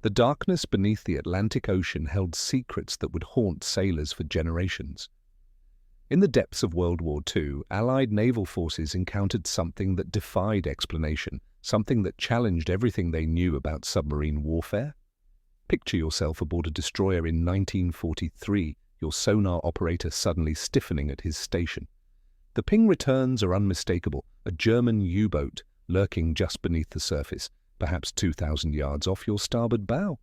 The darkness beneath the Atlantic Ocean held secrets that would haunt sailors for generations. In the depths of World War II, Allied naval forces encountered something that defied explanation, something that challenged everything they knew about submarine warfare. Picture yourself aboard a destroyer in 1943, your sonar operator suddenly stiffening at his station. The ping returns are unmistakable, a German U-boat lurking just beneath the surface, perhaps 2,000 yards off your starboard bow.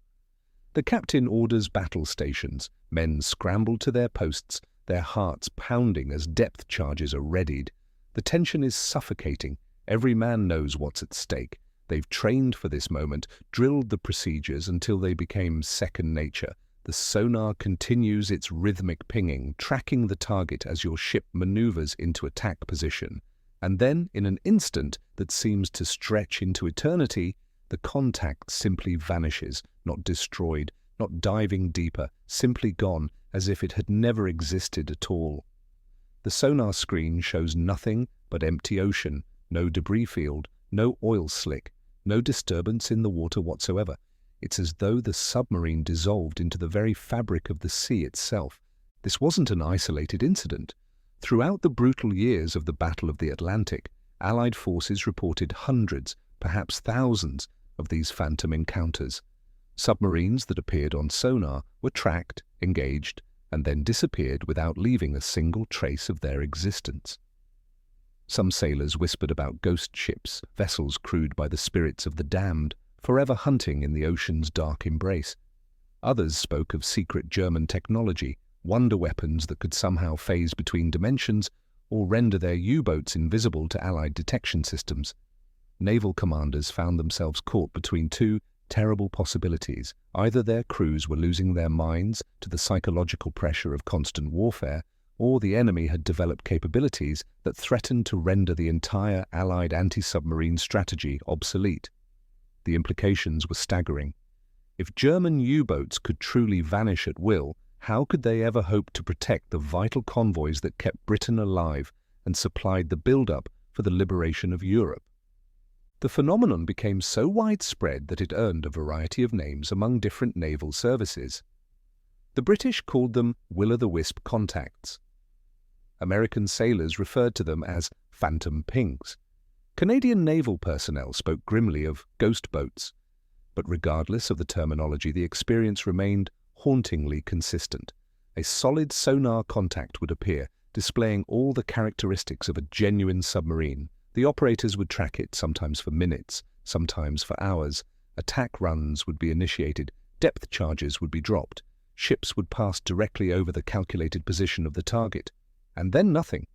The captain orders battle stations. Men scramble to their posts, their hearts pounding as depth charges are readied. The tension is suffocating. Every man knows what's at stake. They've trained for this moment, drilled the procedures until they became second nature. The sonar continues its rhythmic pinging, tracking the target as your ship maneuvers into attack position. And then, in an instant that seems to stretch into eternity, the contact simply vanishes, not destroyed, not diving deeper, simply gone, as if it had never existed at all. The sonar screen shows nothing but empty ocean, no debris field, no oil slick, no disturbance in the water whatsoever. It's as though the submarine dissolved into the very fabric of the sea itself. This wasn't an isolated incident. Throughout the brutal years of the Battle of the Atlantic, Allied forces reported hundreds, perhaps thousands, of these phantom encounters. Submarines that appeared on sonar were tracked, engaged, and then disappeared without leaving a single trace of their existence. Some sailors whispered about ghost ships, vessels crewed by the spirits of the damned, forever hunting in the ocean's dark embrace. Others spoke of secret German technology, wonder weapons that could somehow phase between dimensions or render their U-boats invisible to Allied detection systems. Naval commanders found themselves caught between two terrible possibilities. Either their crews were losing their minds to the psychological pressure of constant warfare, or the enemy had developed capabilities that threatened to render the entire Allied anti-submarine strategy obsolete. The implications were staggering. If German U-boats could truly vanish at will, how could they ever hope to protect the vital convoys that kept Britain alive and supplied the build-up for the liberation of Europe? The phenomenon became so widespread that it earned a variety of names among different naval services. The British called them will-o'-the-wisp contacts. American sailors referred to them as phantom pings. Canadian naval personnel spoke grimly of ghost boats. But regardless of the terminology, the experience remained hauntingly consistent. A solid sonar contact would appear, displaying all the characteristics of a genuine submarine. The operators would track it, sometimes for minutes, sometimes for hours. Attack runs would be initiated, depth charges would be dropped, ships would pass directly over the calculated position of the target. And then nothing.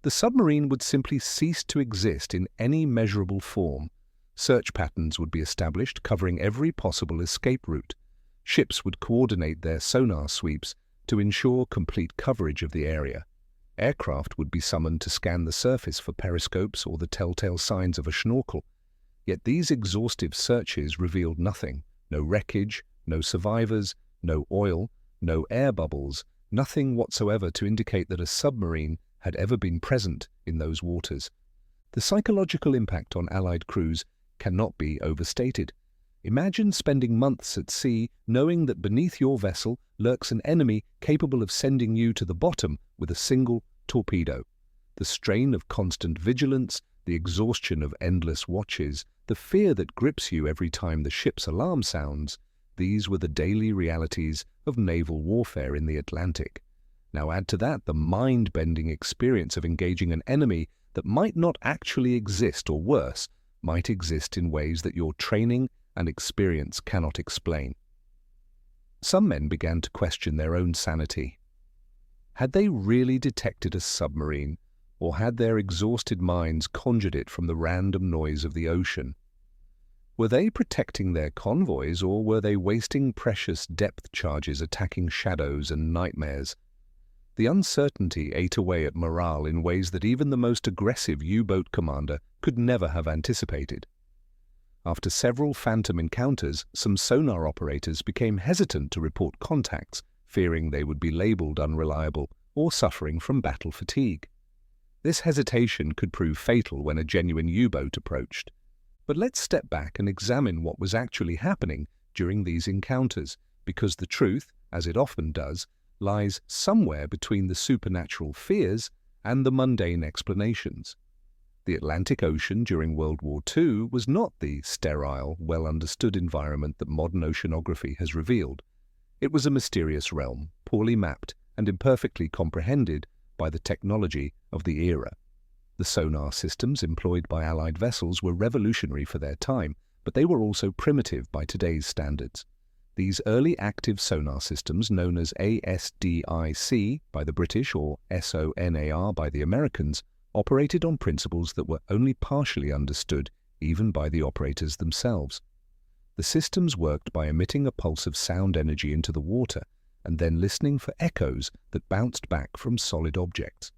The submarine would simply cease to exist in any measurable form. Search patterns would be established, covering every possible escape route. Ships would coordinate their sonar sweeps to ensure complete coverage of the area. Aircraft would be summoned to scan the surface for periscopes or the telltale signs of a schnorkel. Yet these exhaustive searches revealed nothing. No wreckage, no survivors, no oil, no air bubbles, nothing whatsoever to indicate that a submarine had ever been present in those waters. The psychological impact on Allied crews cannot be overstated. Imagine spending months at sea knowing that beneath your vessel lurks an enemy capable of sending you to the bottom with a single torpedo. The strain of constant vigilance, the exhaustion of endless watches, the fear that grips you every time the ship's alarm sounds, these were the daily realities of naval warfare in the Atlantic. Now add to that the mind-bending experience of engaging an enemy that might not actually exist, or worse, might exist in ways that your training and experience cannot explain. Some men began to question their own sanity. Had they really detected a submarine, or had their exhausted minds conjured it from the random noise of the ocean? Were they protecting their convoys, or were they wasting precious depth charges attacking shadows and nightmares? The uncertainty ate away at morale in ways that even the most aggressive U-boat commander could never have anticipated. After several phantom encounters, some sonar operators became hesitant to report contacts, fearing they would be labeled unreliable or suffering from battle fatigue. This hesitation could prove fatal when a genuine U-boat approached. But let's step back and examine what was actually happening during these encounters, because the truth, as it often does, lies somewhere between the supernatural fears and the mundane explanations. The Atlantic Ocean during World War II was not the sterile, well-understood environment that modern oceanography has revealed. It was a mysterious realm, poorly mapped and imperfectly comprehended by the technology of the era. The sonar systems employed by Allied vessels were revolutionary for their time, but they were also primitive by today's standards. These early active sonar systems, known as ASDIC by the British or SONAR by the Americans, operated on principles that were only partially understood even by the operators themselves. The systems worked by emitting a pulse of sound energy into the water and then listening for echoes that bounced back from solid objects.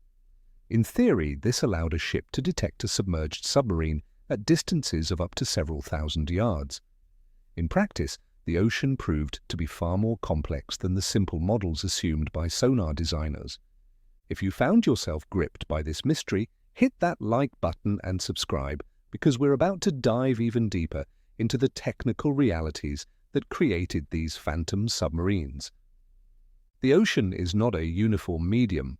In theory, this allowed a ship to detect a submerged submarine at distances of up to several thousand yards. In practice, the ocean proved to be far more complex than the simple models assumed by sonar designers. If you found yourself gripped by this mystery, hit that like button and subscribe, because we're about to dive even deeper into the technical realities that created these phantom submarines. The ocean is not a uniform medium.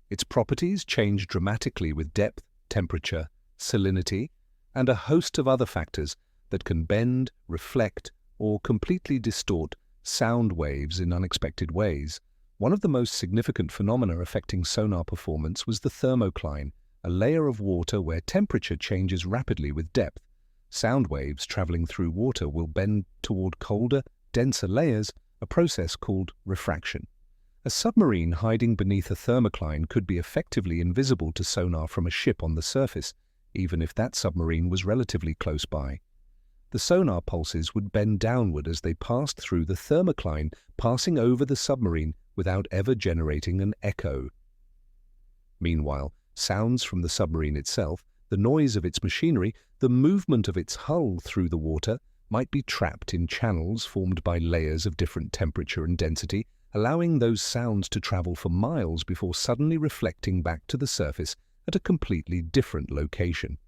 Its properties change dramatically with depth, temperature, salinity, and a host of other factors that can bend, reflect, or completely distort sound waves in unexpected ways. One of the most significant phenomena affecting sonar performance was the thermocline, a layer of water where temperature changes rapidly with depth. Sound waves traveling through water will bend toward colder, denser layers, a process called refraction. A submarine hiding beneath a thermocline could be effectively invisible to sonar from a ship on the surface, even if that submarine was relatively close by. The sonar pulses would bend downward as they passed through the thermocline, passing over the submarine without ever generating an echo. Meanwhile, sounds from the submarine itself, the noise of its machinery, the movement of its hull through the water, might be trapped in channels formed by layers of different temperature and density, allowing those sounds to travel for miles before suddenly reflecting back to the surface at a completely different location.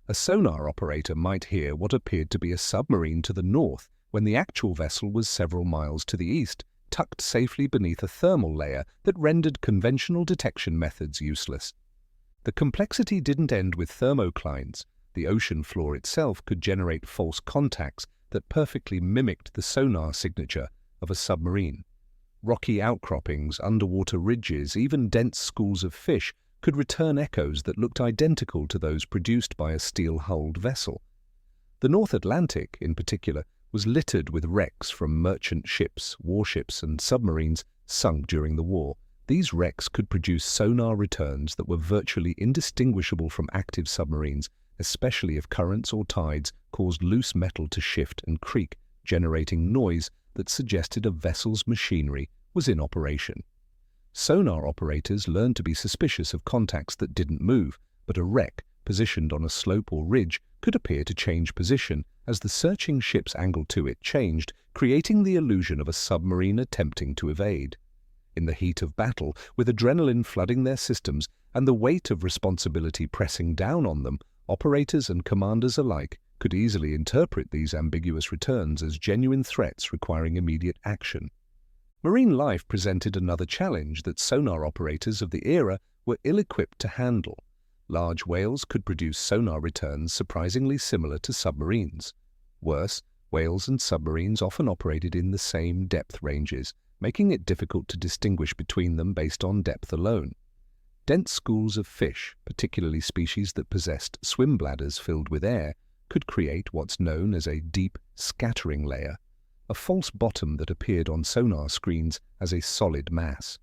A sonar operator might hear what appeared to be a submarine to the north when the actual vessel was several miles to the east, tucked safely beneath a thermal layer that rendered conventional detection methods useless. The complexity didn't end with thermoclines. The ocean floor itself could generate false contacts that perfectly mimicked the sonar signature of a submarine. Rocky outcroppings, underwater ridges, even dense schools of fish could return echoes that looked identical to those produced by a steel-hulled vessel. The North Atlantic, in particular, was littered with wrecks from merchant ships, warships, and submarines sunk during the war. These wrecks could produce sonar returns that were virtually indistinguishable from active submarines, especially if currents or tides caused loose metal to shift and creak, generating noise that suggested a vessel's machinery was in operation. Sonar operators learned to be suspicious of contacts that didn't move, but a wreck positioned on a slope or ridge could appear to change position as the searching ship's angle to it changed, creating the illusion of a submarine attempting to evade. In the heat of battle, with adrenaline flooding their systems and the weight of responsibility pressing down on them, operators and commanders alike could easily interpret these ambiguous returns as genuine threats requiring immediate action. Marine life presented another challenge that sonar operators of the era were ill-equipped to handle. Large whales could produce sonar returns surprisingly similar to submarines. Worse, whales and submarines often operated in the same depth ranges, making it difficult to distinguish between them based on depth alone. Dense schools of fish, particularly species that possessed swim bladders filled with air, could create what's known as a deep scattering layer, a false bottom that appeared on sonar screens as a solid mass.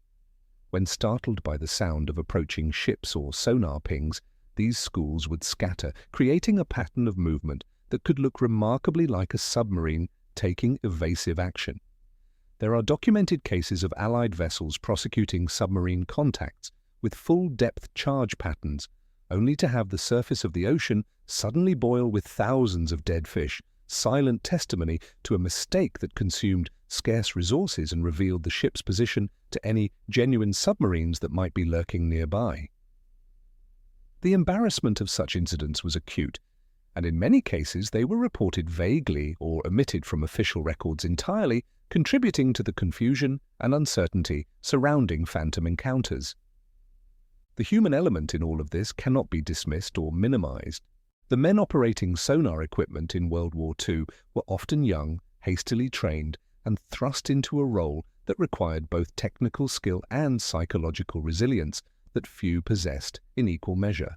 When startled by the sound of approaching ships or sonar pings, these schools would scatter, creating a pattern of movement that could look remarkably like a submarine taking evasive action. There are documented cases of Allied vessels prosecuting submarine contacts with full-depth charge patterns, only to have the surface of the ocean suddenly boil with thousands of dead fish, silent testimony to a mistake that consumed scarce resources and revealed the ship's position to any genuine submarines that might be lurking nearby. The embarrassment of such incidents was acute, and in many cases they were reported vaguely or omitted from official records entirely, contributing to the confusion and uncertainty surrounding phantom encounters. The human element in all of this cannot be dismissed or minimized. The men operating sonar equipment in World War II were often young, hastily trained, and thrust into a role that required both technical skill and psychological resilience that few possessed in equal measure.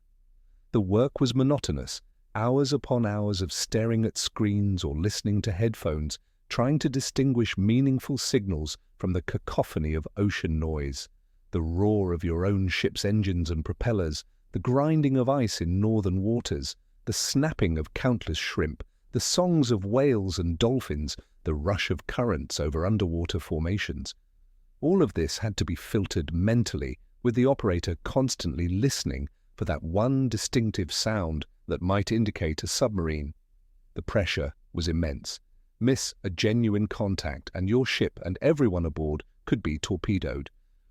The work was monotonous, hours upon hours of staring at screens or listening to headphones, trying to distinguish meaningful signals from the cacophony of ocean noise, the roar of your own ship's engines and propellers, the grinding of ice in northern waters, the snapping of countless shrimp, the songs of whales and dolphins, the rush of currents over underwater formations. All of this had to be filtered mentally, with the operator constantly listening for that one distinctive sound that might indicate a submarine. The pressure was immense. Miss a genuine contact and your ship and everyone aboard could be torpedoed.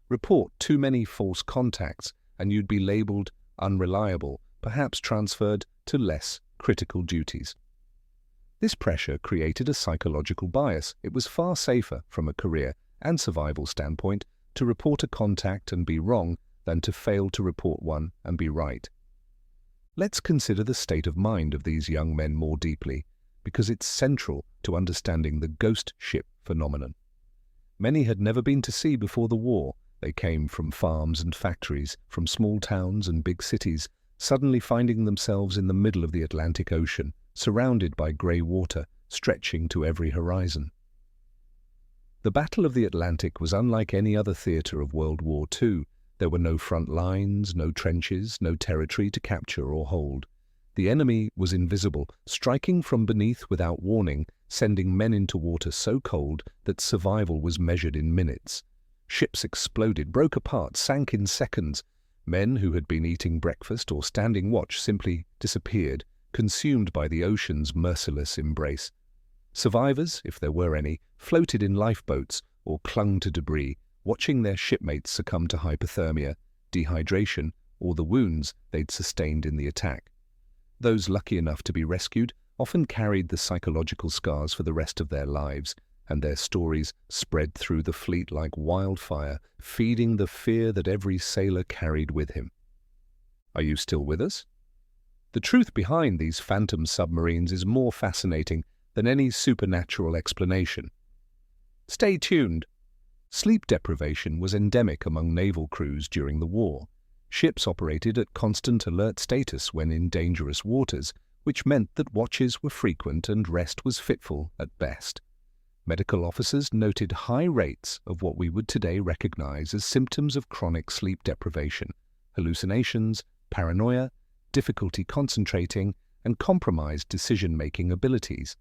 Report too many false contacts and you'd be labeled unreliable, perhaps transferred to less critical duties. This pressure created a psychological bias. It was far safer from a career and survival standpoint to report a contact and be wrong than to fail to report one and be right. Let's consider the state of mind of these young men more deeply, because it's central to understanding the ghost ship phenomenon. Many had never been to sea before the war. They came from farms and factories, from small towns and big cities, suddenly finding themselves in the middle of the Atlantic Ocean, surrounded by grey water stretching to every horizon. The Battle of the Atlantic was unlike any other theatre of World War II. There were no front lines, no trenches, no territory to capture or hold. The enemy was invisible, striking from beneath without warning, sending men into water so cold that survival was measured in minutes. Ships exploded, broke apart, sank in seconds. Men who had been eating breakfast or standing watch simply disappeared, consumed by the ocean's merciless embrace. Survivors, if there were any, floated in lifeboats or clung to debris, watching their shipmates succumb to hypothermia, dehydration, or the wounds they'd sustained in the attack. Those lucky enough to be rescued often carried the psychological scars for the rest of their lives, and their stories spread through the fleet like wildfire, feeding the fear that every sailor carried with him. Are you still with us? The truth behind these phantom submarines is more fascinating than any supernatural explanation. Stay tuned. Sleep deprivation was endemic among naval crews during the war. Ships operated at constant alert status when in dangerous waters, which meant that watches were frequent and rest was fitful at best. Medical officers noted high rates of what we would today recognize as symptoms of chronic sleep deprivation: hallucinations, paranoia, difficulty concentrating, and compromised decision-making abilities.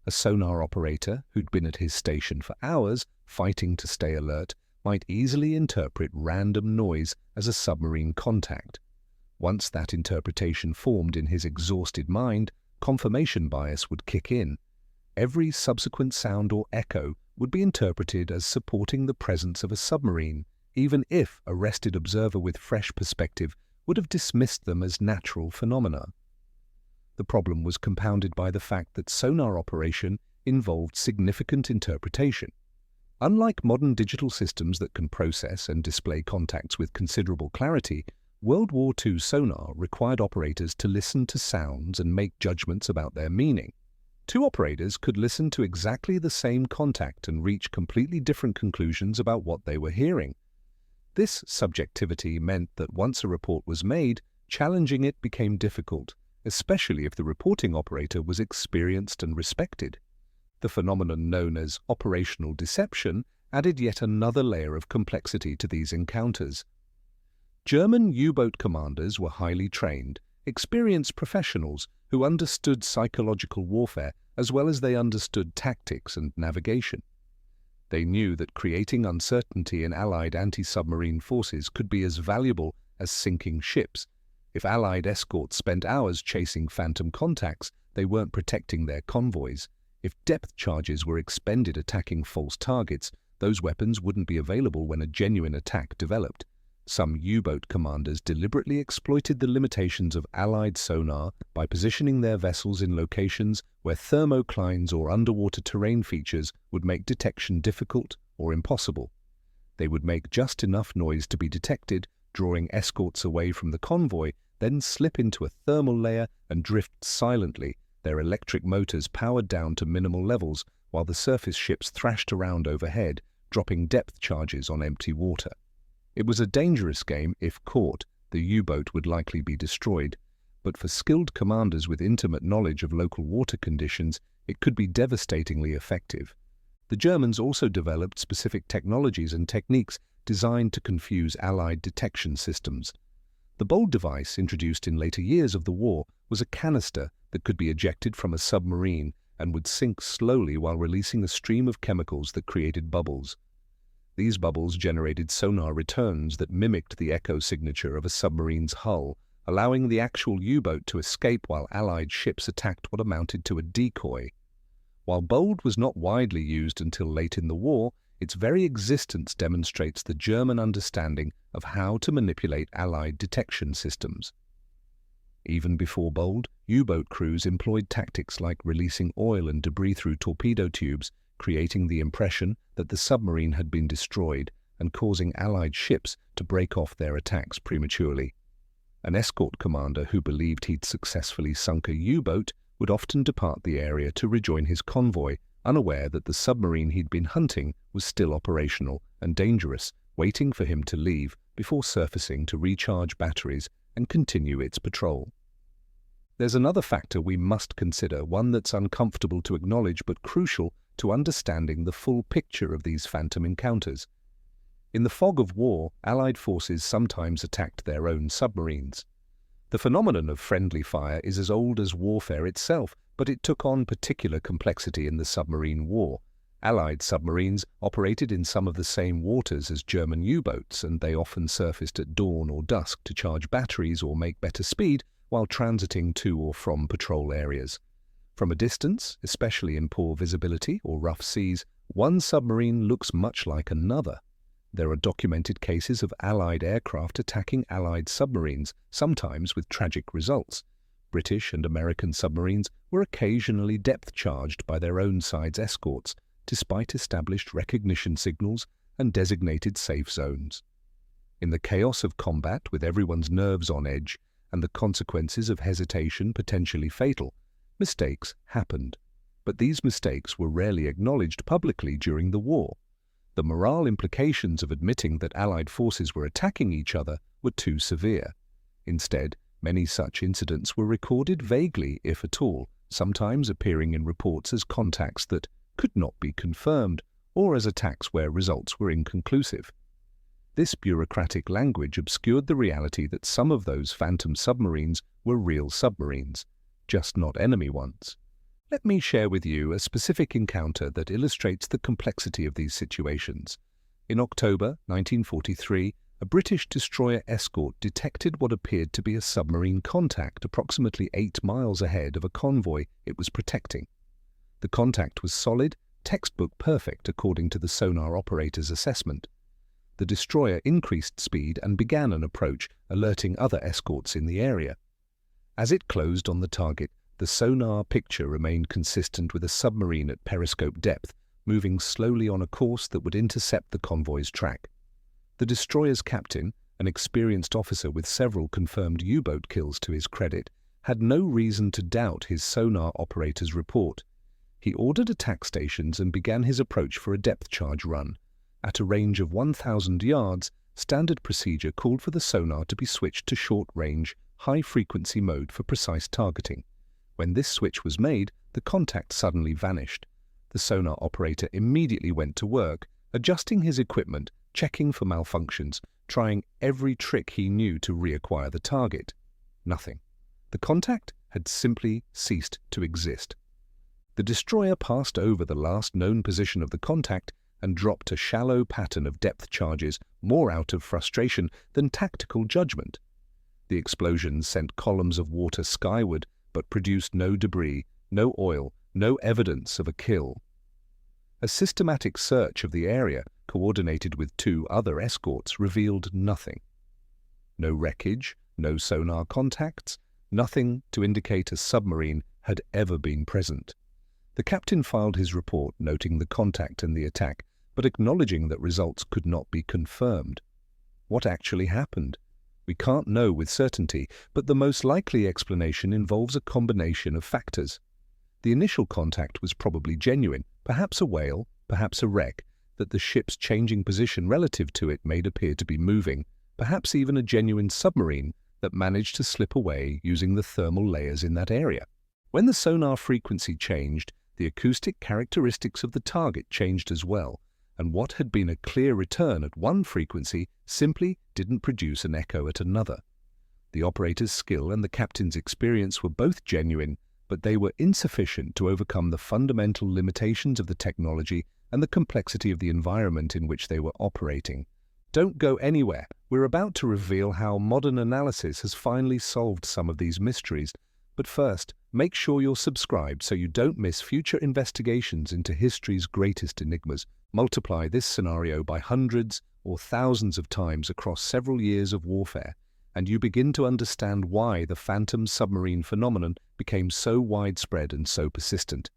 A sonar operator who'd been at his station for hours, fighting to stay alert, might easily interpret random noise as a submarine contact. Once that interpretation formed in his exhausted mind, confirmation bias would kick in. Every subsequent sound or echo would be interpreted as supporting the presence of a submarine, even if a rested observer with fresh perspective would have dismissed them as natural phenomena. The problem was compounded by the fact that sonar operation involved significant interpretation. Unlike modern digital systems that can process and display contacts with considerable clarity, World War II sonar required operators to listen to sounds and make judgments about their meaning. Two operators could listen to exactly the same contact and reach completely different conclusions about what they were hearing. This subjectivity meant that once a report was made, challenging it became difficult, especially if the reporting operator was experienced and respected. The phenomenon known as operational deception added yet another layer of complexity to these encounters. German U-boat commanders were highly trained, experienced professionals who understood psychological warfare as well as they understood tactics and navigation. They knew that creating uncertainty in Allied anti-submarine forces could be as valuable as sinking ships. If Allied escorts spent hours chasing phantom contacts, they weren't protecting their convoys. If depth charges were expended attacking false targets, those weapons wouldn't be available when a genuine attack developed. Some U-boat commanders deliberately exploited the limitations of Allied sonar by positioning their vessels in locations where thermoclines or underwater terrain features would make detection difficult or impossible. They would make just enough noise to be detected, drawing escorts away from the convoy, then slip into a thermal layer and drift silently, their electric motors powered down to minimal levels while the surface ships thrashed around overhead, dropping depth charges on empty water. It was a dangerous game. If caught, the U-boat would likely be destroyed, but for skilled commanders with intimate knowledge of local water conditions, it could be devastatingly effective. The Germans also developed specific technologies and techniques designed to confuse Allied detection systems. The bold device, introduced in later years of the war, was a canister that could be ejected from a submarine and would sink slowly while releasing a stream of chemicals that created bubbles. These bubbles generated sonar returns that mimicked the echo signature of a submarine's hull, allowing the actual U-boat to escape while Allied ships attacked what amounted to a decoy. While bold was not widely used until late in the war, its very existence demonstrates the German understanding of how to manipulate Allied detection systems. Even before bold, U-boat crews employed tactics like releasing oil and debris through torpedo tubes, creating the impression that the submarine had been destroyed and causing Allied ships to break off their attacks prematurely. An escort commander who believed he'd successfully sunk a U-boat would often depart the area to rejoin his convoy, unaware that the submarine he'd been hunting was still operational and dangerous, waiting for him to leave before surfacing to recharge batteries and continue its patrol. There's another factor we must consider, one that's uncomfortable to acknowledge but crucial to understanding the full picture of these phantom encounters. In the fog of war, Allied forces sometimes attacked their own submarines. The phenomenon of friendly fire is as old as warfare itself, but it took on particular complexity in the submarine war. Allied submarines operated in some of the same waters as German U-boats, and they often surfaced at dawn or dusk to charge batteries or make better speed while transiting to or from patrol areas. From a distance, especially in poor visibility or rough seas, one submarine looks much like another. There are documented cases of Allied aircraft attacking Allied submarines, sometimes with tragic results. British and American submarines were occasionally depth-charged by their own side's escorts, despite established recognition signals and designated safe zones. In the chaos of combat, with everyone's nerves on edge and the consequences of hesitation potentially fatal, mistakes happened. But these mistakes were rarely acknowledged publicly during the war. The morale implications of admitting that Allied forces were attacking each other were too severe. Instead, many such incidents were recorded vaguely, if at all, sometimes appearing in reports as contacts that could not be confirmed, or as attacks where results were inconclusive. This bureaucratic language obscured the reality that some of those phantom submarines were real submarines, just not enemy ones. Let me share with you a specific encounter that illustrates the complexity of these situations. In October 1943, a British destroyer escort detected what appeared to be a submarine contact approximately 8 miles ahead of a convoy it was protecting. The contact was solid, textbook perfect according to the sonar operator's assessment. The destroyer increased speed and began an approach, alerting other escorts in the area. As it closed on the target, the sonar picture remained consistent with a submarine at periscope depth, moving slowly on a course that would intercept the convoy's track. The destroyer's captain, an experienced officer with several confirmed U-boat kills to his credit, had no reason to doubt his sonar operator's report. He ordered attack stations and began his approach for a depth charge run. At a range of 1,000 yards, standard procedure called for the sonar to be switched to short-range, high-frequency mode for precise targeting. When this switch was made, the contact suddenly vanished. The sonar operator immediately went to work, adjusting his equipment, checking for malfunctions, trying every trick he knew to reacquire the target. Nothing. The contact had simply ceased to exist. The destroyer passed over the last known position of the contact and dropped a shallow pattern of depth charges, more out of frustration than tactical judgment. The explosions sent columns of water skyward, but produced no debris, no oil, no evidence of a kill. A systematic search of the area, coordinated with 2 other escorts, revealed nothing. No wreckage, no sonar contacts, nothing to indicate a submarine had ever been present. The captain filed his report noting the contact and the attack, but acknowledging that results could not be confirmed. What actually happened? We can't know with certainty, but the most likely explanation involves a combination of factors. The initial contact was probably genuine, perhaps a whale, perhaps a wreck, that the ship's changing position relative to it made appear to be moving, perhaps even a genuine submarine that managed to slip away using the thermal layers in that area. When the sonar frequency changed, the acoustic characteristics of the target changed as well, and what had been a clear return at one frequency simply didn't produce an echo at another. The operator's skill and the captain's experience were both genuine, but they were insufficient to overcome the fundamental limitations of the technology and the complexity of the environment in which they were operating. Don't go anywhere. We're about to reveal how modern analysis has finally solved some of these mysteries. But first, make sure you're subscribed so you don't miss future investigations into history's greatest enigmas. Multiply this scenario by hundreds or thousands of times across several years of warfare, and you begin to understand why the phantom submarine phenomenon became so widespread and so persistent.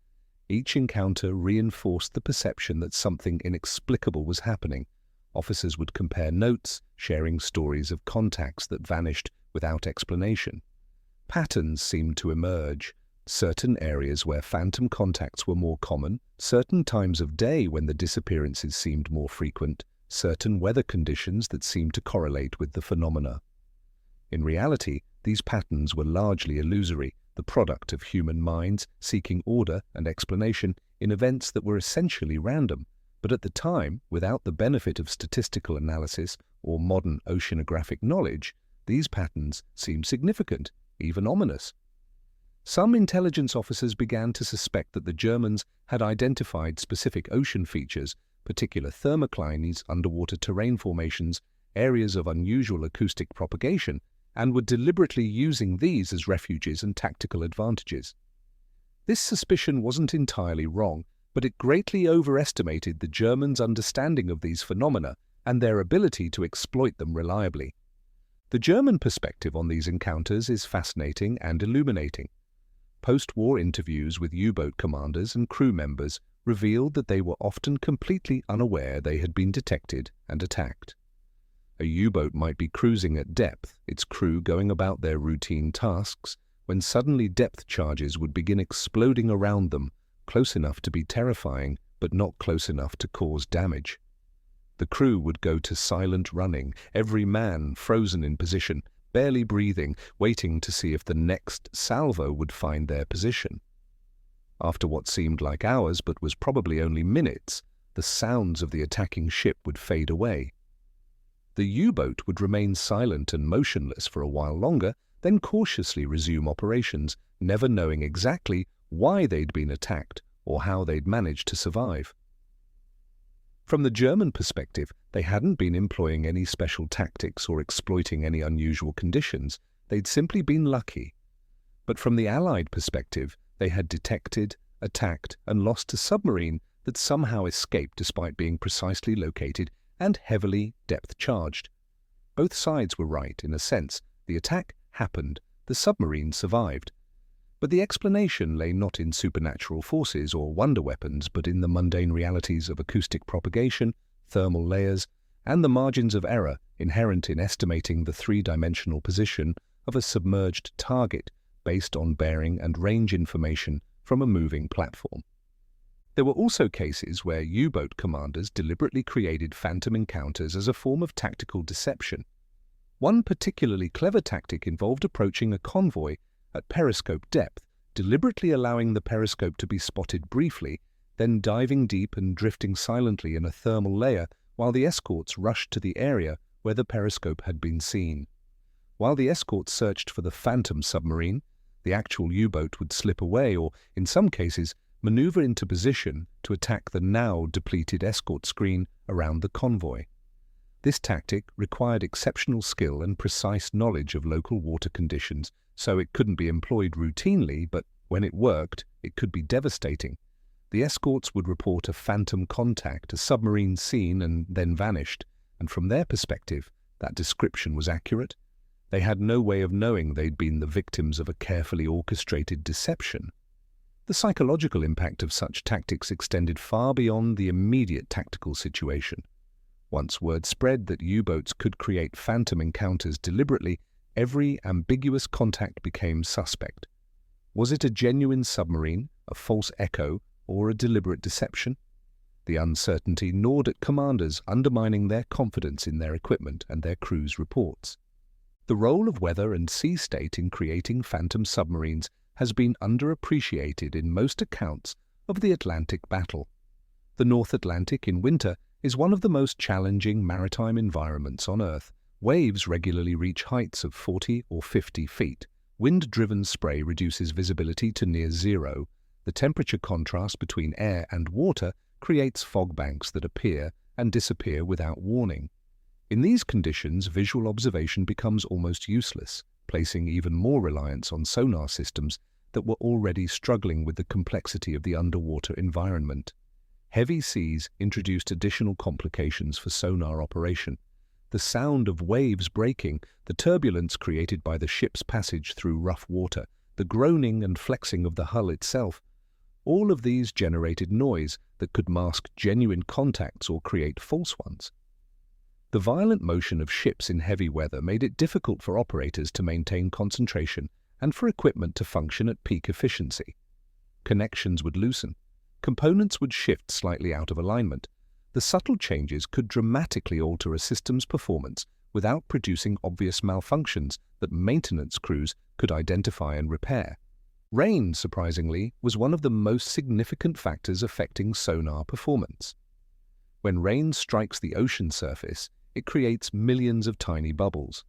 Each encounter reinforced the perception that something inexplicable was happening. Officers would compare notes, sharing stories of contacts that vanished without explanation. Patterns seemed to emerge. Certain areas where phantom contacts were more common, certain times of day when the disappearances seemed more frequent, certain weather conditions that seemed to correlate with the phenomena. In reality, these patterns were largely illusory, the product of human minds seeking order and explanation in events that were essentially random. But at the time, without the benefit of statistical analysis or modern oceanographic knowledge, these patterns seemed significant, even ominous. Some intelligence officers began to suspect that the Germans had identified specific ocean features, particular thermoclines, underwater terrain formations, areas of unusual acoustic propagation, and were deliberately using these as refuges and tactical advantages. This suspicion wasn't entirely wrong, but it greatly overestimated the Germans' understanding of these phenomena and their ability to exploit them reliably. The German perspective on these encounters is fascinating and illuminating. Post-war interviews with U-boat commanders and crew members revealed that they were often completely unaware they had been detected and attacked. A U-boat might be cruising at depth, its crew going about their routine tasks, when suddenly depth charges would begin exploding around them, close enough to be terrifying, but not close enough to cause damage. The crew would go to silent running, every man frozen in position, barely breathing, waiting to see if the next salvo would find their position. After what seemed like hours but was probably only minutes, the sounds of the attacking ship would fade away. The U-boat would remain silent and motionless for a while longer, then cautiously resume operations, never knowing exactly why they'd been attacked or how they'd managed to survive. From the German perspective, they hadn't been employing any special tactics or exploiting any unusual conditions. They'd simply been lucky. But from the Allied perspective, they had detected, attacked, and lost a submarine that somehow escaped despite being precisely located and heavily depth-charged. Both sides were right, in a sense. The attack happened, the submarine survived. But the explanation lay not in supernatural forces or wonder weapons, but in the mundane realities of acoustic propagation, thermal layers, and the margins of error inherent in estimating the three-dimensional position of a submerged target based on bearing and range information from a moving platform. There were also cases where U-boat commanders deliberately created phantom encounters as a form of tactical deception. One particularly clever tactic involved approaching a convoy at periscope depth, deliberately allowing the periscope to be spotted briefly, then diving deep and drifting silently in a thermal layer while the escorts rushed to the area where the periscope had been seen. While the escorts searched for the phantom submarine, the actual U-boat would slip away or, in some cases, maneuver into position to attack the now depleted escort screen around the convoy. This tactic required exceptional skill and precise knowledge of local water conditions, so it couldn't be employed routinely, but when it worked, it could be devastating. The escorts would report a phantom contact, a submarine seen and then vanished, and from their perspective, that description was accurate, They had no way of knowing they'd been the victims of a carefully orchestrated deception. The psychological impact of such tactics extended far beyond the immediate tactical situation. Once word spread that U-boats could create phantom encounters deliberately, every ambiguous contact became suspect. Was it a genuine submarine, a false echo, or a deliberate deception? The uncertainty gnawed at commanders, undermining their confidence in their equipment and their crews' reports. The role of weather and sea state in creating phantom submarines has been underappreciated in most accounts of the Atlantic battle. The North Atlantic in winter is one of the most challenging maritime environments on Earth. Waves regularly reach heights of 40 or 50 feet. Wind-driven spray reduces visibility to near zero. The temperature contrast between air and water creates fog banks that appear and disappear without warning. In these conditions, visual observation becomes almost useless, placing even more reliance on sonar systems that were already struggling with the complexity of the underwater environment. Heavy seas introduced additional complications for sonar operation. The sound of waves breaking, the turbulence created by the ship's passage through rough water, the groaning and flexing of the hull itself, all of these generated noise that could mask genuine contacts or create false ones. The violent motion of ships in heavy weather made it difficult for operators to maintain concentration and for equipment to function at peak efficiency. Connections would loosen. Components would shift slightly out of alignment. The subtle changes could dramatically alter a system's performance without producing obvious malfunctions that maintenance crews could identify and repair. Rain, surprisingly, was one of the most significant factors affecting sonar performance. When rain strikes the ocean surface, it creates millions of tiny bubbles.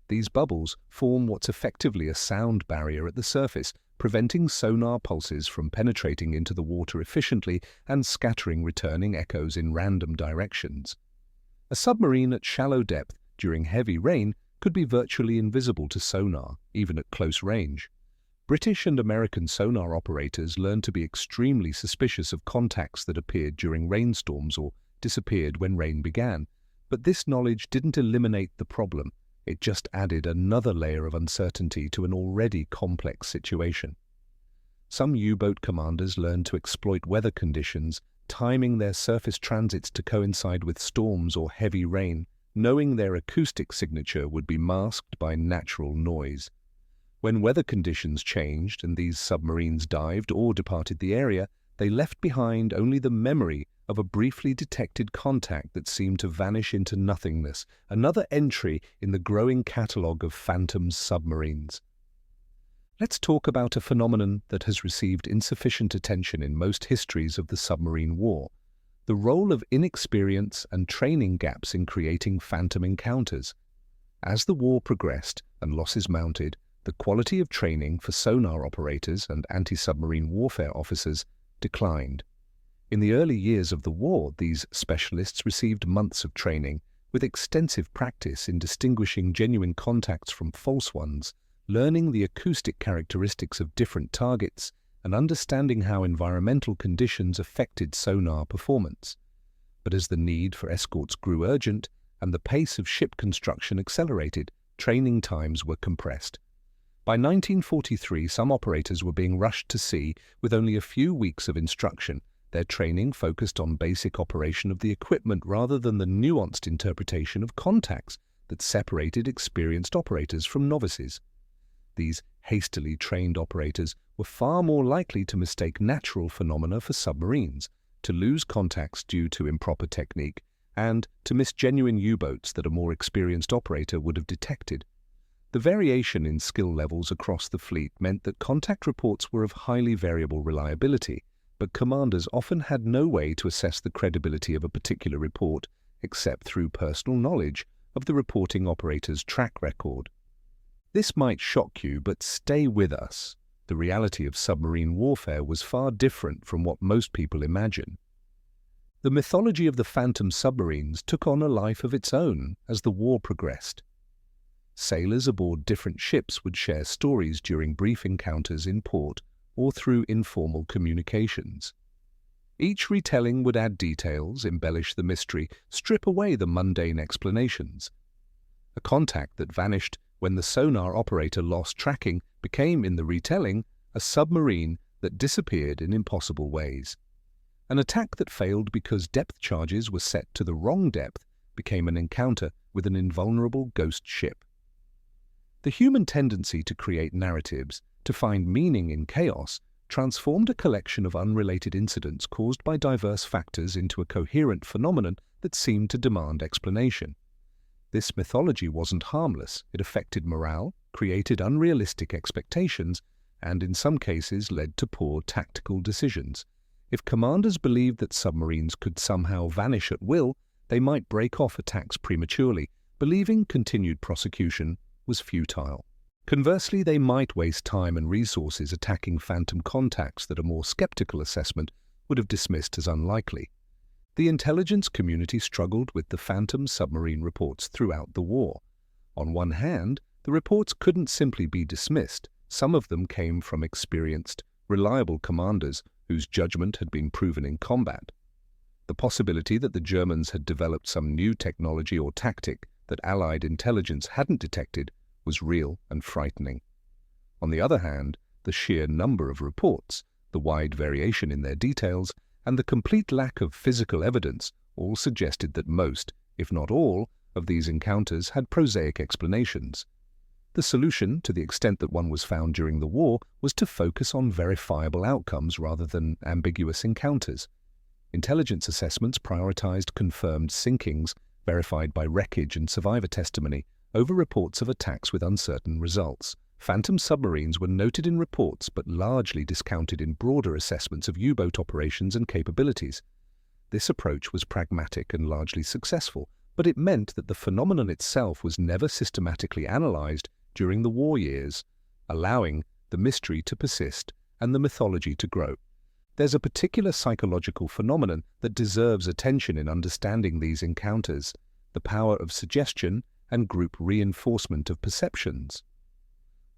These bubbles form what's effectively a sound barrier at the surface, preventing sonar pulses from penetrating into the water efficiently and scattering returning echoes in random directions. A submarine at shallow depth during heavy rain could be virtually invisible to sonar, even at close range. British and American sonar operators learned to be extremely suspicious of contacts that appeared during rainstorms or disappeared when rain began. But this knowledge didn't eliminate the problem. It just added another layer of uncertainty to an already complex situation. Some U-boat commanders learned to exploit weather conditions, timing their surface transits to coincide with storms or heavy rain, knowing their acoustic signature would be masked by natural noise. When weather conditions changed and these submarines dived or departed the area, they left behind only the memory of a briefly detected contact that seemed to vanish into nothingness, another entry in the growing catalogue of phantom submarines. Let's talk about a phenomenon that has received insufficient attention in most histories of the submarine war: the role of inexperience and training gaps in creating phantom encounters. As the war progressed and losses mounted, the quality of training for sonar operators and anti-submarine warfare officers declined. In the early years of the war, these specialists received months of training, with extensive practice in distinguishing genuine contacts from false ones, learning the acoustic characteristics of different targets, and understanding how environmental conditions affected sonar performance. But as the need for escorts grew urgent and the pace of ship construction accelerated, training times were compressed. By 1943, some operators were being rushed to sea with only a few weeks of instruction. Their training focused on basic operation of the equipment rather than the nuanced interpretation of contacts that separated experienced operators from novices. These hastily trained operators were far more likely to mistake natural phenomena for submarines, to lose contacts due to improper technique, and to miss genuine U-boats that a more experienced operator would have detected. The variation in skill levels across the fleet meant that contact reports were of highly variable reliability, but commanders often had no way to assess the credibility of a particular report except through personal knowledge of the reporting operator's track record. This might shock you, but stay with us. The reality of submarine warfare was far different from what most people imagine. The mythology of the phantom submarines took on a life of its own as the war progressed. Sailors aboard different ships would share stories during brief encounters in port or through informal communications. Each retelling would add details, embellish the mystery, strip away the mundane explanations. A contact that vanished when the sonar operator lost tracking, became, in the retelling, a submarine that disappeared in impossible ways. An attack that failed because depth charges were set to the wrong depth became an encounter with an invulnerable ghost ship. The human tendency to create narratives, to find meaning in chaos, transformed a collection of unrelated incidents caused by diverse factors into a coherent phenomenon that seemed to demand explanation. This mythology wasn't harmless. It affected morale, created unrealistic expectations, and in some cases led to poor tactical decisions. If commanders believed that submarines could somehow vanish at will, they might break off attacks prematurely, believing continued prosecution was futile. Conversely, they might waste time and resources attacking phantom contacts that a more skeptical assessment would have dismissed as unlikely. The intelligence community struggled with the phantom submarine reports throughout the war. On one hand, the reports couldn't simply be dismissed. Some of them came from experienced, reliable commanders whose judgment had been proven in combat. The possibility that the Germans had developed some new technology or tactic that Allied intelligence hadn't detected was real and frightening. On the other hand, the sheer number of reports, the wide variation in their details, and the complete lack of physical evidence all suggested that most, if not all, of these encounters had prosaic explanations. The solution, to the extent that one was found during the war, was to focus on verifiable outcomes rather than ambiguous encounters. Intelligence assessments prioritized confirmed sinkings, verified by wreckage and survivor testimony, over reports of attacks with uncertain results. Phantom submarines were noted in reports but largely discounted in broader assessments of U-boat operations and capabilities. This approach was pragmatic and largely successful, but it meant that the phenomenon itself was never systematically analyzed during the war years, allowing the mystery to persist and the mythology to grow. There's a particular psychological phenomenon that deserves attention in understanding these encounters: the power of suggestion and group reinforcement of perceptions.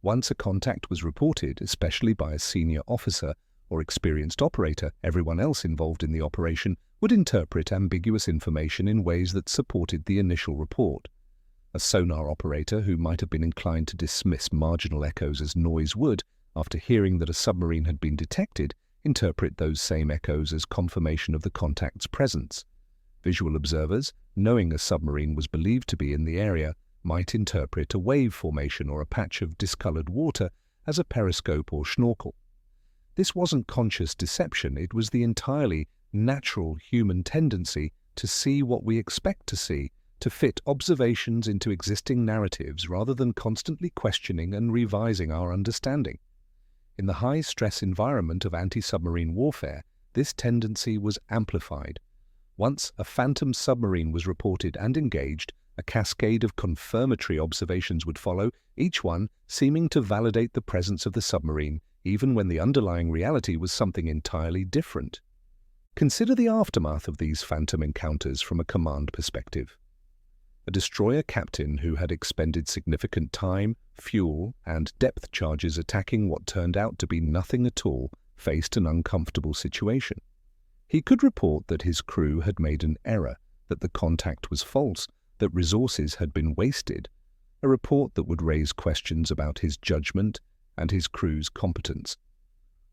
Once a contact was reported, especially by a senior officer or experienced operator, everyone else involved in the operation would interpret ambiguous information in ways that supported the initial report. A sonar operator who might have been inclined to dismiss marginal echoes as noise would, after hearing that a submarine had been detected, interpret those same echoes as confirmation of the contact's presence. Visual observers, knowing a submarine was believed to be in the area, might interpret a wave formation or a patch of discolored water as a periscope or schnorkel. This wasn't conscious deception, it was the entirely natural human tendency to see what we expect to see, to fit observations into existing narratives rather than constantly questioning and revising our understanding. In the high-stress environment of anti-submarine warfare, this tendency was amplified. Once a phantom submarine was reported and engaged, a cascade of confirmatory observations would follow, each one seeming to validate the presence of the submarine, even when the underlying reality was something entirely different. Consider the aftermath of these phantom encounters from a command perspective. A destroyer captain who had expended significant time, fuel, and depth charges attacking what turned out to be nothing at all faced an uncomfortable situation. He could report that his crew had made an error, that the contact was false, that resources had been wasted, a report that would raise questions about his judgment and his crew's competence.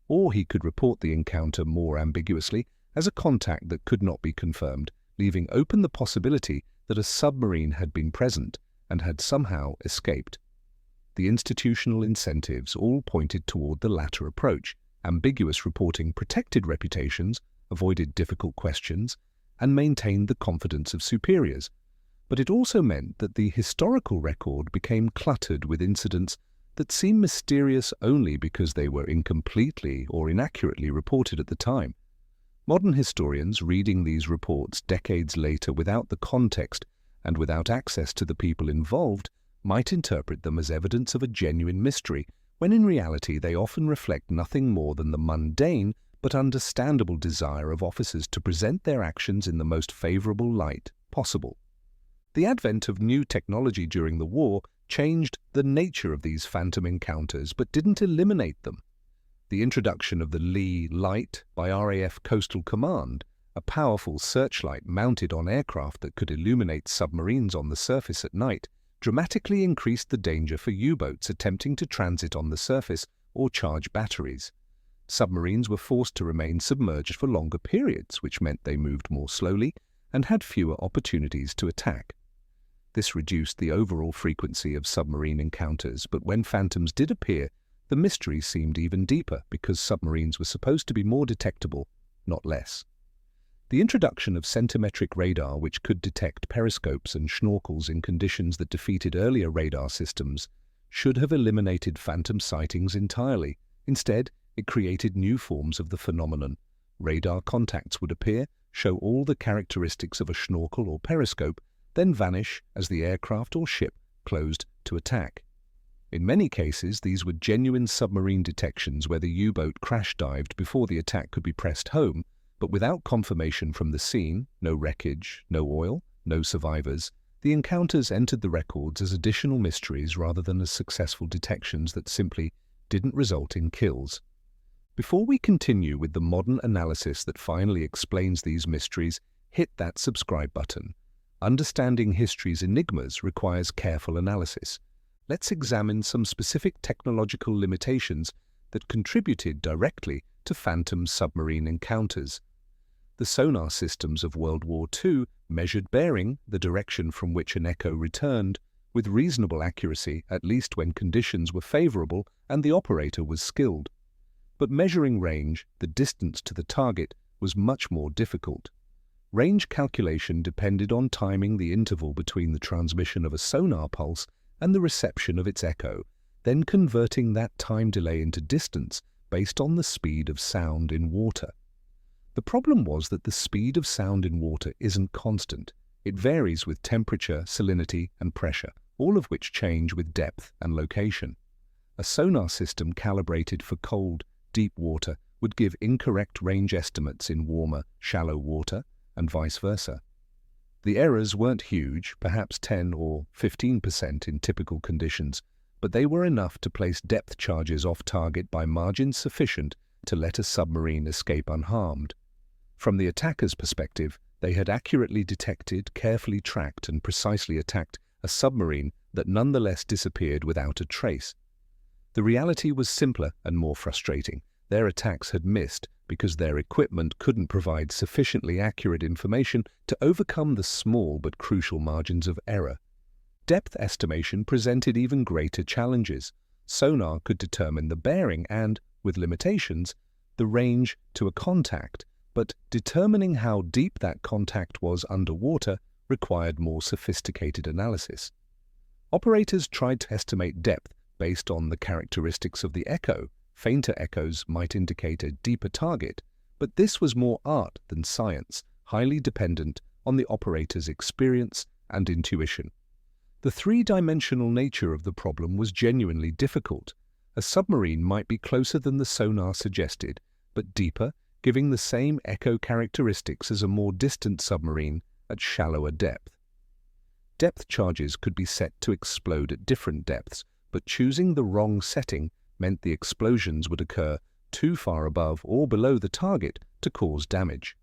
Or he could report the encounter more ambiguously as a contact that could not be confirmed, leaving open the possibility that a submarine had been present and had somehow escaped. The institutional incentives all pointed toward the latter approach. Ambiguous reporting protected reputations, avoided difficult questions, and maintained the confidence of superiors. But it also meant that the historical record became cluttered with incidents that seemed mysterious only because they were incompletely or inaccurately reported at the time. Modern historians reading these reports decades later without the context and without access to the people involved might interpret them as evidence of a genuine mystery, when in reality they often reflect nothing more than the mundane but understandable desire of officers to present their actions in the most favorable light possible. The advent of new technology during the war changed the nature of these phantom encounters but didn't eliminate them. The introduction of the Lee Light by RAF Coastal Command, a powerful searchlight mounted on aircraft that could illuminate submarines on the surface at night, dramatically increased the danger for U-boats attempting to transit on the surface or charge batteries. Submarines were forced to remain submerged for longer periods, which meant they moved more slowly and had fewer opportunities to attack. This reduced the overall frequency of submarine encounters, but when phantoms did appear, the mystery seemed even deeper because submarines were supposed to be more detectable, not less. The introduction of centimetric radar, which could detect periscopes and schnorkels in conditions that defeated earlier radar systems, should have eliminated phantom sightings entirely. Instead, it created new forms of the phenomenon. Radar contacts would appear, show all the characteristics of a schnorkel or periscope, then vanish as the aircraft or ship closed to attack. In many cases, these were genuine submarine detections where the U-boat crash-dived before the attack could be pressed home, but without confirmation from the scene, no wreckage, no oil, no survivors, the encounters entered the records as additional mysteries rather than as successful detections that simply didn't result in kills. Before we continue with the modern analysis that finally explains these mysteries, hit that subscribe button. Understanding history's enigmas requires careful analysis. Let's examine some specific technological limitations that contributed directly to phantom submarine encounters. The sonar systems of World War II measured bearing, the direction from which an echo returned, with reasonable accuracy, at least when conditions were favorable and the operator was skilled. But measuring range, the distance to the target, was much more difficult. Range calculation depended on timing the interval between the transmission of a sonar pulse and the reception of its echo, then converting that time delay into distance based on the speed of sound in water. The problem was that the speed of sound in water isn't constant. It varies with temperature, salinity, and pressure, all of which change with depth and location. A sonar system calibrated for cold, deep water would give incorrect range estimates in warmer, shallow water, and vice versa. The errors weren't huge, perhaps 10 or 15% in typical conditions, but they were enough to place depth charges off target by margins sufficient to let a submarine escape unharmed. From the attacker's perspective, they had accurately detected, carefully tracked, and precisely attacked a submarine that nonetheless disappeared without a trace. The reality was simpler and more frustrating. Their attacks had missed because their equipment couldn't provide sufficiently accurate information to overcome the small but crucial margins of error. Depth estimation presented even greater challenges. Sonar could determine the bearing and, with limitations, the range to a contact, but determining how deep that contact was underwater required more sophisticated analysis. Operators tried to estimate depth based on the characteristics of the echo. Fainter echoes might indicate a deeper target, but this was more art than science, highly dependent on the operator's experience and intuition. The three-dimensional nature of the problem was genuinely difficult. A submarine might be closer than the sonar suggested, but deeper, giving the same echo characteristics as a more distant submarine at shallower depth. Depth charges could be set to explode at different depths, but choosing the wrong setting meant the explosions would occur too far above or below the target to cause damage.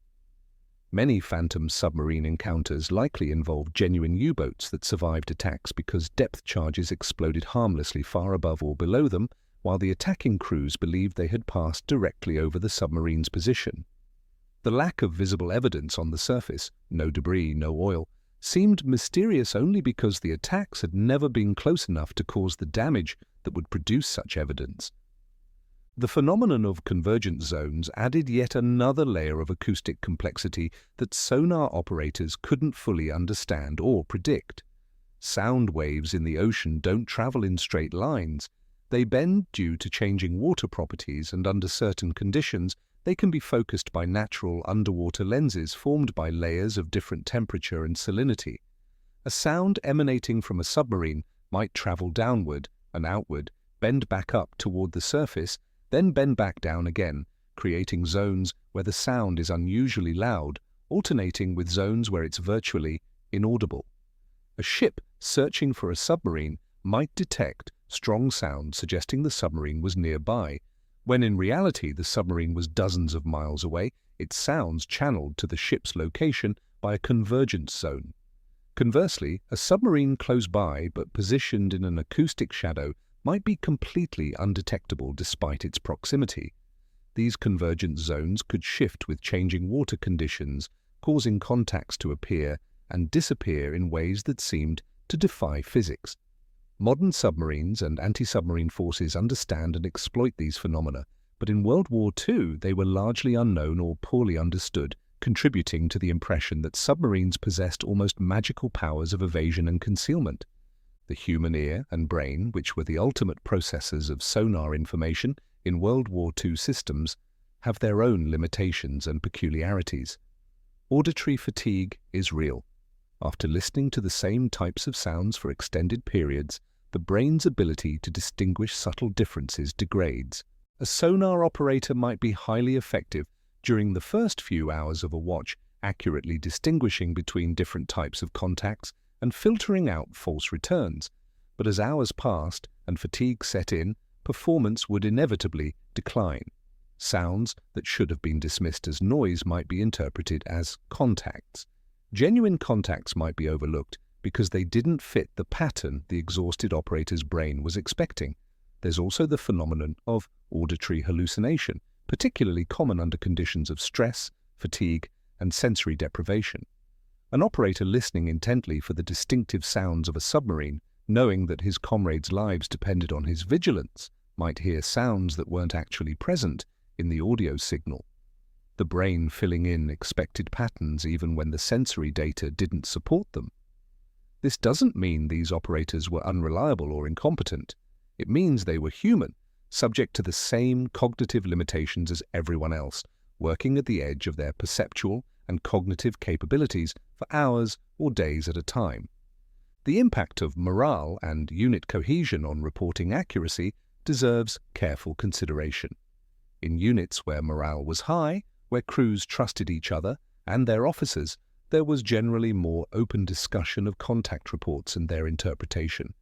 Many phantom submarine encounters likely involved genuine U-boats that survived attacks because depth charges exploded harmlessly far above or below them, while the attacking crews believed they had passed directly over the submarine's position. The lack of visible evidence on the surface, no debris, no oil, seemed mysterious only because the attacks had never been close enough to cause the damage that would produce such evidence. The phenomenon of convergent zones added yet another layer of acoustic complexity that sonar operators couldn't fully understand or predict. Sound waves in the ocean don't travel in straight lines. They bend due to changing water properties, and under certain conditions, they can be focused by natural underwater lenses formed by layers of different temperature and salinity. A sound emanating from a submarine might travel downward and outward, bend back up toward the surface, then bend back down again, creating zones where the sound is unusually loud, alternating with zones where it's virtually inaudible. A ship searching for a submarine might detect strong sound suggesting the submarine was nearby, when in reality the submarine was dozens of miles away, its sounds channeled to the ship's location by a convergence zone. Conversely, a submarine close by but positioned in an acoustic shadow might be completely undetectable despite its proximity. These convergence zones could shift with changing water conditions, causing contacts to appear and disappear in ways that seemed to defy physics. Modern submarines and anti-submarine forces understand and exploit these phenomena, but in World War II they were largely unknown or poorly understood, contributing to the impression that submarines possessed almost magical powers of evasion and concealment. The human ear and brain, which were the ultimate processors of sonar information in World War II systems, have their own limitations and peculiarities. Auditory fatigue is real. After listening to the same types of sounds for extended periods, the brain's ability to distinguish subtle differences degrades. A sonar operator might be highly effective during the first few hours of a watch, accurately distinguishing between different types of contacts and filtering out false returns. But as hours passed and fatigue set in, performance would inevitably decline. Sounds that should have been dismissed as noise might be interpreted as contacts. Genuine contacts might be overlooked because they didn't fit the pattern the exhausted operator's brain was expecting. There's also the phenomenon of auditory hallucination, particularly common under conditions of stress, fatigue, and sensory deprivation. An operator listening intently for the distinctive sounds of a submarine, knowing that his comrades' lives depended on his vigilance, might hear sounds that weren't actually present in the audio signal. The brain filling in expected patterns even when the sensory data didn't support them. This doesn't mean these operators were unreliable or incompetent. It means they were human, subject to the same cognitive limitations as everyone else, working at the edge of their perceptual and cognitive capabilities for hours or days at a time. The impact of morale and unit cohesion on reporting accuracy deserves careful consideration. In units where morale was high, where crews trusted each other and their officers, there was generally more open discussion of contact reports and their interpretation.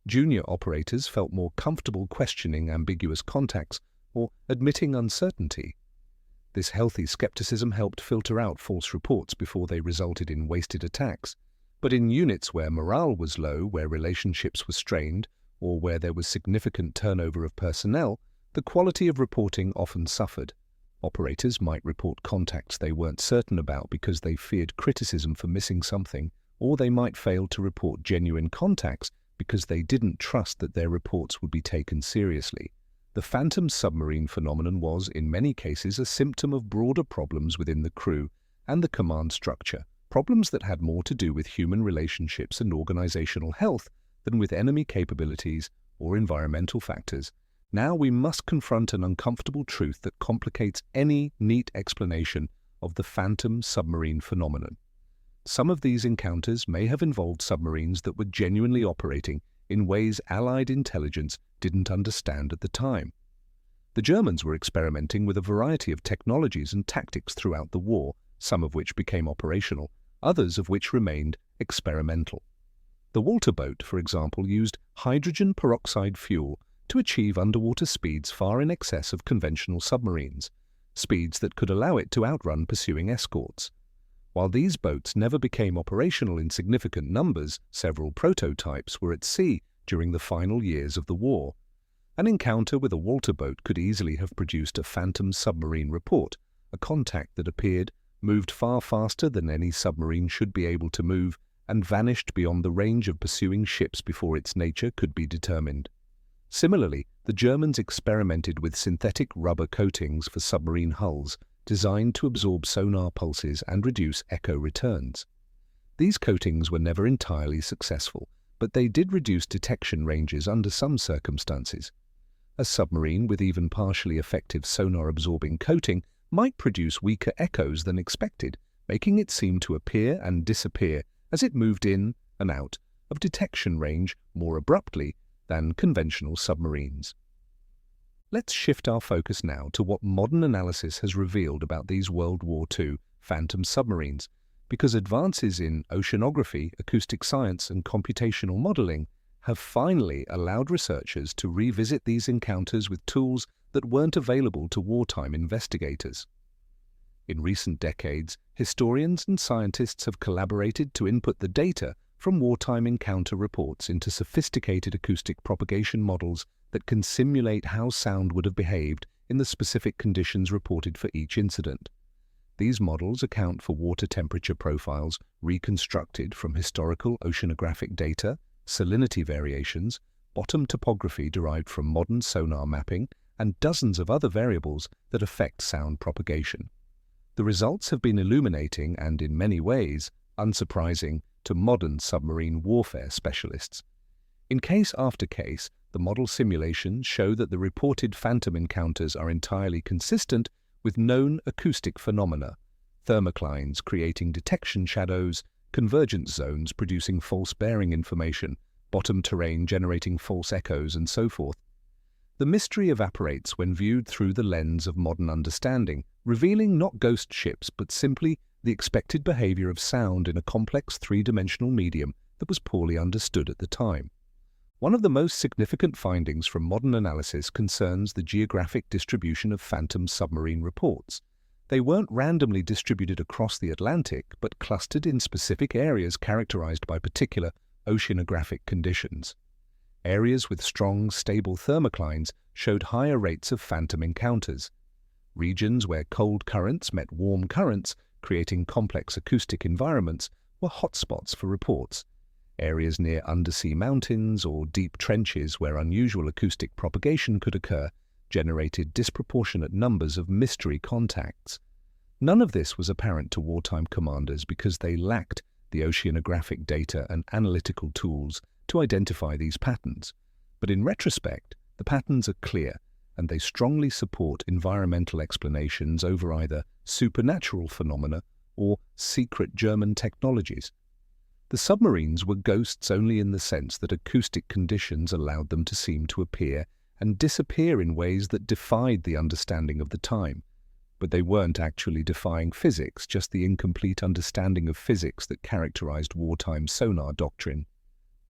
Junior operators felt more comfortable questioning ambiguous contacts or admitting uncertainty. This healthy skepticism helped filter out false reports before they resulted in wasted attacks. But in units where morale was low, where relationships were strained, or where there was significant turnover of personnel, the quality of reporting often suffered. Operators might report contacts they weren't certain about because they feared criticism for missing something, or they might fail to report genuine contacts because they didn't trust that their reports would be taken seriously. The phantom submarine phenomenon was, in many cases, a symptom of broader problems within the crew and the command structure, problems that had more to do with human relationships and organizational health than with enemy capabilities or environmental factors. Now we must confront an uncomfortable truth that complicates any neat explanation of the phantom submarine phenomenon. Some of these encounters may have involved submarines that were genuinely operating in ways Allied intelligence didn't understand at the time. The Germans were experimenting with a variety of technologies and tactics throughout the war, some of which became operational, others of which remained experimental. The Walter boat, for example, used hydrogen peroxide fuel to achieve underwater speeds far in excess of conventional submarines, speeds that could allow it to outrun pursuing escorts. While these boats never became operational in significant numbers, several prototypes were at sea during the final years of the war. An encounter with a Walter boat could easily have produced a phantom submarine report, a contact that appeared, moved far faster than any submarine should be able to move, and vanished beyond the range of pursuing ships before its nature could be determined. Similarly, the Germans experimented with synthetic rubber coatings for submarine hulls, designed to absorb sonar pulses and reduce echo returns. These coatings were never entirely successful, but they did reduce detection ranges under some circumstances. A submarine with even partially effective sonar-absorbing coating might produce weaker echoes than expected, making it seem to appear and disappear as it moved in and out of detection range more abruptly than conventional submarines. Let's shift our focus now to what modern analysis has revealed about these World War II phantom submarines, because advances in oceanography, acoustic science, and computational modeling have finally allowed researchers to revisit these encounters with tools that weren't available to wartime investigators. In recent decades, historians and scientists have collaborated to input the data from wartime encounter reports into sophisticated acoustic propagation models that can simulate how sound would have behaved in the specific conditions reported for each incident. These models account for water temperature profiles reconstructed from historical oceanographic data, salinity variations, bottom topography derived from modern sonar mapping, and dozens of other variables that affect sound propagation. The results have been illuminating and, in many ways, unsurprising to modern submarine warfare specialists. In case after case, the model simulations show that the reported phantom encounters are entirely consistent with known acoustic phenomena: thermoclines creating detection shadows, convergence zones producing false bearing information, bottom terrain generating false echoes, and so forth. The mystery evaporates when viewed through the lens of modern understanding, revealing not ghost ships but simply the expected behavior of sound in a complex three-dimensional medium that was poorly understood at the time. One of the most significant findings from modern analysis concerns the geographic distribution of phantom submarine reports. They weren't randomly distributed across the Atlantic, but clustered in specific areas characterized by particular oceanographic conditions. Areas with strong, stable thermoclines showed higher rates of phantom encounters. Regions where cold currents met warm currents, creating complex acoustic environments, were hotspots for reports. Areas near undersea mountains or deep trenches where unusual acoustic propagation could occur generated disproportionate numbers of mystery contacts. None of this was apparent to wartime commanders because they lacked the oceanographic data and analytical tools to identify these patterns. But in retrospect, the patterns are clear, and they strongly support environmental explanations over either supernatural phenomena or secret German technologies. The submarines were ghosts only in the sense that acoustic conditions allowed them to seem to appear and disappear in ways that defied the understanding of the time. But they weren't actually defying physics, just the incomplete understanding of physics that characterized wartime sonar doctrine.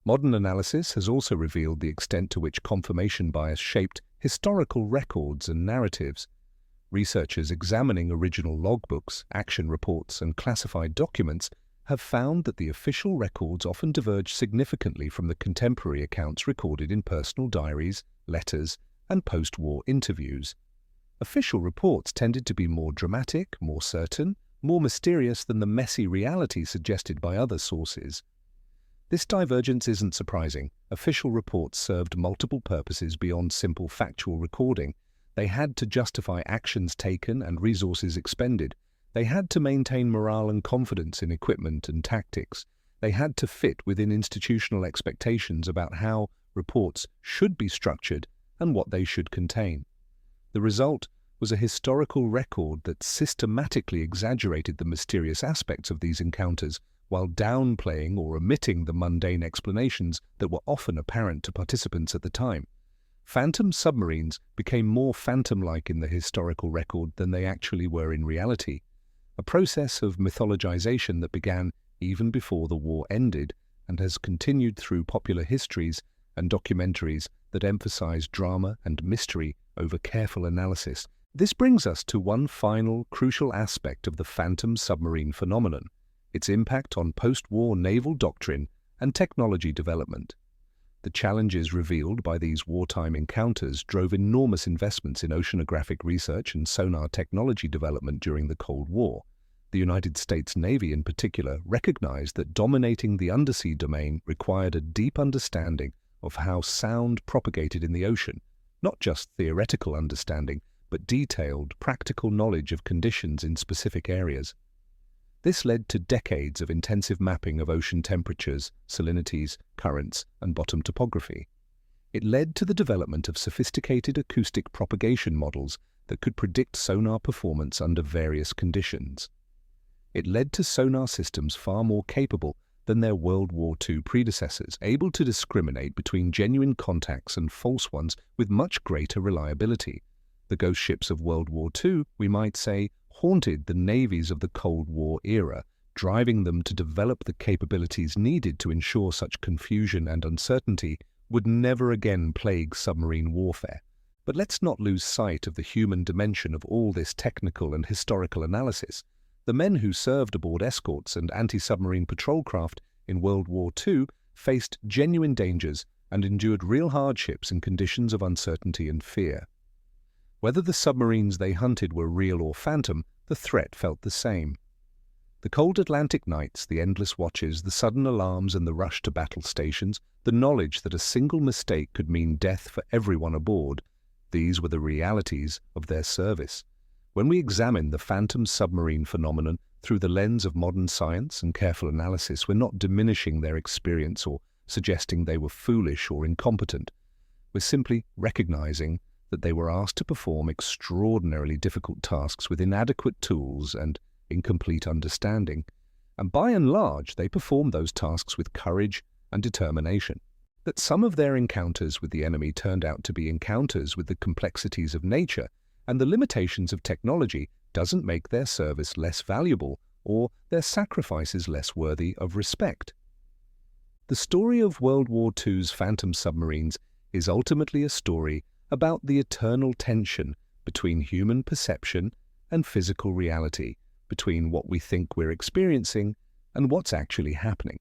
Modern analysis has also revealed the extent to which confirmation bias shaped historical records and narratives. Researchers examining original logbooks, action reports, and classified documents have found that the official records often diverge significantly from the contemporary accounts recorded in personal diaries, letters, and post-war interviews. Official reports tended to be more dramatic, more certain, more mysterious than the messy reality suggested by other sources. This divergence isn't surprising. Official reports served multiple purposes beyond simple factual recording. They had to justify actions taken and resources expended. They had to maintain morale and confidence in equipment and tactics. They had to fit within institutional expectations about how reports should be structured and what they should contain. The result was a historical record that systematically exaggerated the mysterious aspects of these encounters while downplaying or omitting the mundane explanations that were often apparent to participants at the time. Phantom submarines became more phantom-like in the historical record than they actually were in reality, a process of mythologization that began even before the war ended and has continued through popular histories and documentaries that emphasize drama and mystery over careful analysis. This brings us to one final crucial aspect of the phantom submarine phenomenon: its impact on post-war naval doctrine and technology development. The challenges revealed by these wartime encounters drove enormous investments in oceanographic research and sonar technology development during the Cold War. The United States Navy in particular recognized that dominating the undersea domain required a deep understanding of how sound propagated in the ocean, not just theoretical understanding, but detailed, practical knowledge of conditions in specific areas. This led to decades of intensive mapping of ocean temperatures, salinities, currents, and bottom topography. It led to the development of sophisticated acoustic propagation models that could predict sonar performance under various conditions. It led to sonar systems far more capable than their World War II predecessors, able to discriminate between genuine contacts and false ones with much greater reliability. The ghost ships of World War II, we might say, haunted the navies of the Cold War era, driving them to develop the capabilities needed to ensure such confusion and uncertainty would never again plague submarine warfare. But let's not lose sight of the human dimension of all this technical and historical analysis. The men who served aboard escorts and anti-submarine patrol craft in World War II faced genuine dangers and endured real hardships in conditions of uncertainty and fear. Whether the submarines they hunted were real or phantom, the threat felt the same. The cold Atlantic nights, the endless watches, the sudden alarms and the rush to battle stations, the knowledge that a single mistake could mean death for everyone aboard, these were the realities of their service. When we examine the phantom submarine phenomenon through the lens of modern science and careful analysis, we're not diminishing their experience or suggesting they were foolish or incompetent. We're simply recognizing that they were asked to perform extraordinarily difficult tasks with inadequate tools and incomplete understanding, and by and large they performed those tasks with courage and determination. That some of their encounters with the enemy turned out to be encounters with the complexities of nature and the limitations of technology doesn't make their service less valuable or their sacrifices less worthy of respect. The story of World War II's phantom submarines is ultimately a story about the eternal tension between human perception and physical reality, between what we think we're experiencing and what's actually happening.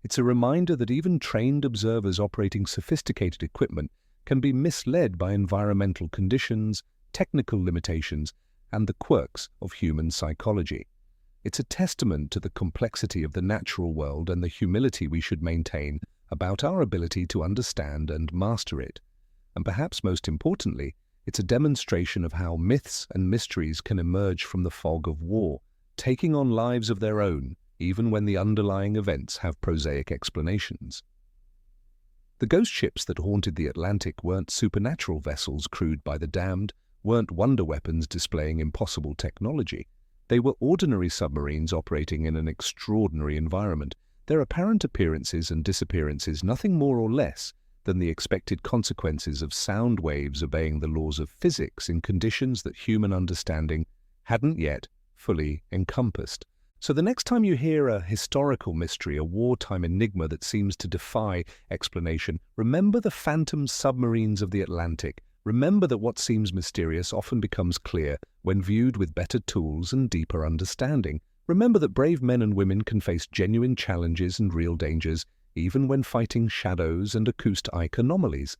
It's a reminder that even trained observers operating sophisticated equipment can be misled by environmental conditions, technical limitations, and the quirks of human psychology. It's a testament to the complexity of the natural world and the humility we should maintain about our ability to understand and master it. And perhaps most importantly, it's a demonstration of how myths and mysteries can emerge from the fog of war, taking on lives of their own, even when the underlying events have prosaic explanations. The ghost ships that haunted the Atlantic weren't supernatural vessels crewed by the damned, weren't wonder weapons displaying impossible technology. They were ordinary submarines operating in an extraordinary environment, their apparent appearances and disappearances nothing more or less than the expected consequences of sound waves obeying the laws of physics in conditions that human understanding hadn't yet fully encompassed. So the next time you hear a historical mystery, a wartime enigma that seems to defy explanation, remember the phantom submarines of the Atlantic. Remember that what seems mysterious often becomes clear when viewed with better tools and deeper understanding. Remember that brave men and women can face genuine challenges and real dangers, even when fighting shadows and acoustic anomalies.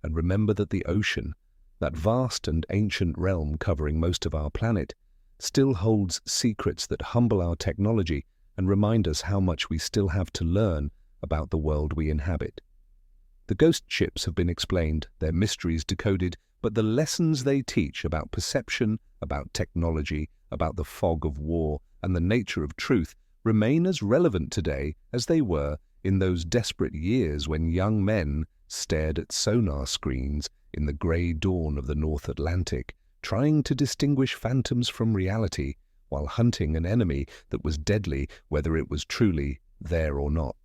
And remember that the ocean, that vast and ancient realm covering most of our planet, still holds secrets that humble our technology and remind us how much we still have to learn about the world we inhabit. The ghost ships have been explained, their mysteries decoded, but the lessons they teach about perception, about technology, about the fog of war, and the nature of truth remain as relevant today as they were in those desperate years when young men stared at sonar screens in the grey dawn of the North Atlantic, trying to distinguish phantoms from reality while hunting an enemy that was deadly whether it was truly there or not.